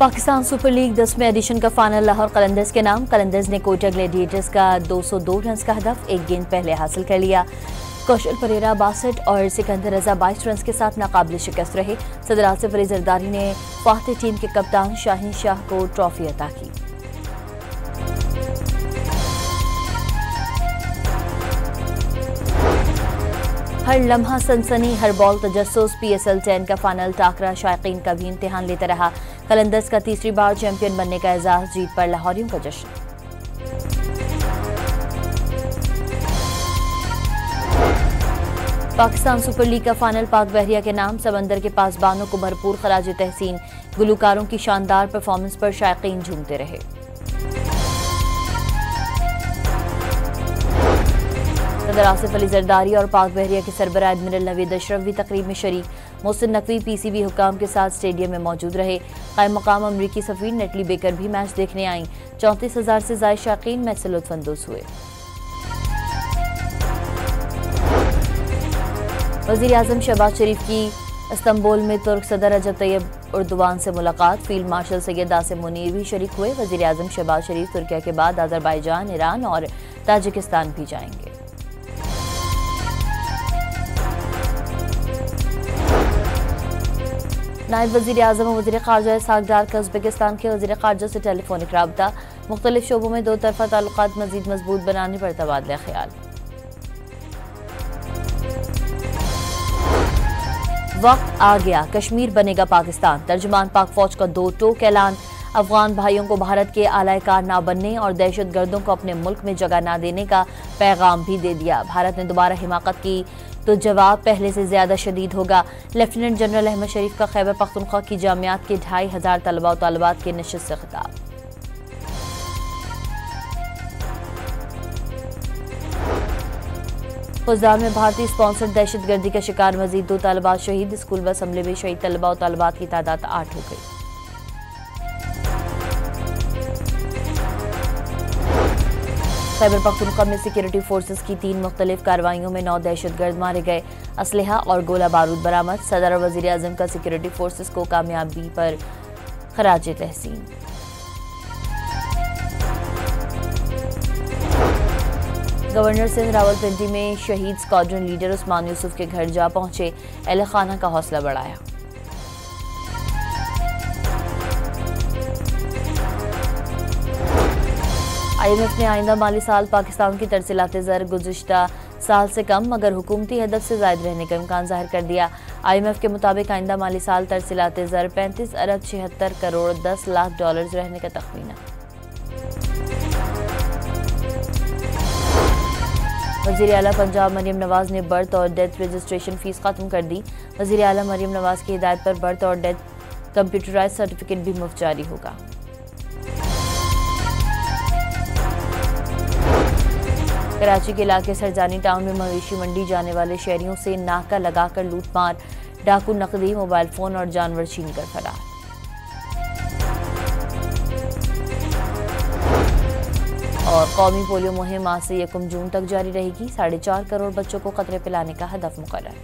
Pakistan super league 10वें addition का final Lahore Qalandars के नाम। कलंदर्स ने कोयटा ग्लैडिएटर्स का 202 रन का हदफ एक गेंद पहले हासिल कर लिया। कौशल परेरा 62 और सिकंदर रजा 22 रन के साथ नाकाबिल शिकस्त रहे। सदर आसिफ अली जरदारी ने फातह टीम के कप्तान शाहीन शाह को ट्रॉफी अता की। हर लम्हा सनसनी, हर बॉल तजस्सुस। PSL 10 का फाइनल टाकरा शायकीन का भी इम्तिहान लेता रहा। कलंदर्स का तीसरी बार चैंपियन बनने का एजाज, जीत पर लाहौरियों का जश्न। पाकिस्तान सुपर लीग का फाइनल पाक बहरिया के नाम। समंदर के पासबानों को भरपूर खराज तहसीन। गुलकारों की शानदार परफॉर्मेंस पर शायकीन झूमते रहे। सदर आसिफ अली जरदारी और पाक बहरिया के सरबराह एडमिरल नवीद अशरफ भी तकरीब में शरीक। मोहसिन नकवी PCB हुकाम के साथ स्टेडियम में मौजूद रहे। कायम मकाम अमरीकी सफीर नेटली बेकर भी मैच देखने आईं। 34,000 से ज्यादा शायकीन मैच से लुत्फानंदोज हुए। वज़ीर आज़म शहबाज शरीफ की इस्तांबुल में तुर्क सदर रजब तैयब उर्दवान से मुलाकात। फील्ड मार्शल सैयद आसिम मुनीर भी शरीक हुए। वज़ीर आज़म शहबाज शरीफ तुर्किया के बाद अजरबैजान, ईरान और ताजिकिस्तान भी जाएंगे। नायब वज़ीर आज़म और वज़ीर ख़ारजा इसहाक़ डार का उज़्बेकिस्तान के वज़ीर ख़ारजा से टेलीफोनिक राब्ता। मुख्तलिफ शोबों में दो तरफ़ा ताल्लुकात मज़ीद मजबूत बनाने पर तबादला ख्याल। वक्त आ गया, कश्मीर बनेगा पाकिस्तान। तर्जुमान पाक फौज का 2 टोक ऐलान। अफगान भाइयों को भारत के आलाकार ना बनने और दहशतगर्दों को अपने मुल्क में जगह ना देने का पैगाम भी दे दिया। भारत ने दोबारा हिमाकत की तो जवाब पहले से ज्यादा शदीद होगा। लेफ्टिनेंट जनरल अहमद शरीफ का खैबर पख्तूनख्वा की जामियात के 2,500 तलबा और तालिबात के नशिस्त से खिताब। फौजदार में भारतीय स्पॉन्सर दहशतगर्दी का शिकार मजीद 2 तालिबात शहीद। स्कूल बस हमले में शहीद तलबा और तालिबात की तादाद 8 हो गई। खैबर पख्तूनख्वा में सिक्योरिटी फोर्सेस की 3 मुख्तलिफ कार्रवाइयों में 9 दहशतगर्द मारे गए। असलहा और गोला बारूद बरामद। सदर और वज़ीर आज़म का सिक्योरिटी फोर्सेस को कामयाबी पर खराज तहसीन। गवर्नर सिंध रावलपिंडी में शहीद स्क्वाड्रन लीडर उस्मान यूसुफ के घर जा पहुंचे। अहले खाना का हौसला बढ़ाया। IMF ने आइंदा माली साल पाकिस्तान की तरसीलाते ज़र गुज़िश्ता साल से कम मगर हुकूमती हदफ से ज़ायद रहने का इम्कान ज़ाहिर कर दिया। IMF के मुताबिक आइंदा माली साल तरसीलाते ज़र 35 अरब 76 करोड़ 10 लाख डॉलर रहने का तखमीना। वज़ीर आला पंजाब मरियम नवाज ने बर्थ और डेथ रजिस्ट्रेशन फीस खत्म कर दी। वज़ीर आला मरियम नवाज की हिदायत पर बर्थ और डेथ कंप्यूटराइज सर्टिफिकेट भी मुफ्त जारी होगा। कराची के इलाके सरजानी टाउन में मवेशी मंडी जाने वाले शहरियों से नाका लगाकर लूटमार। डाकू नकदी, मोबाइल फोन और जानवर छीन कर फरार। और कौमी पोलियो मुहिम आज से 1 जून तक जारी रहेगी। 4.5 करोड़ बच्चों को कतरे पिलाने का हदफ मुकर्रर।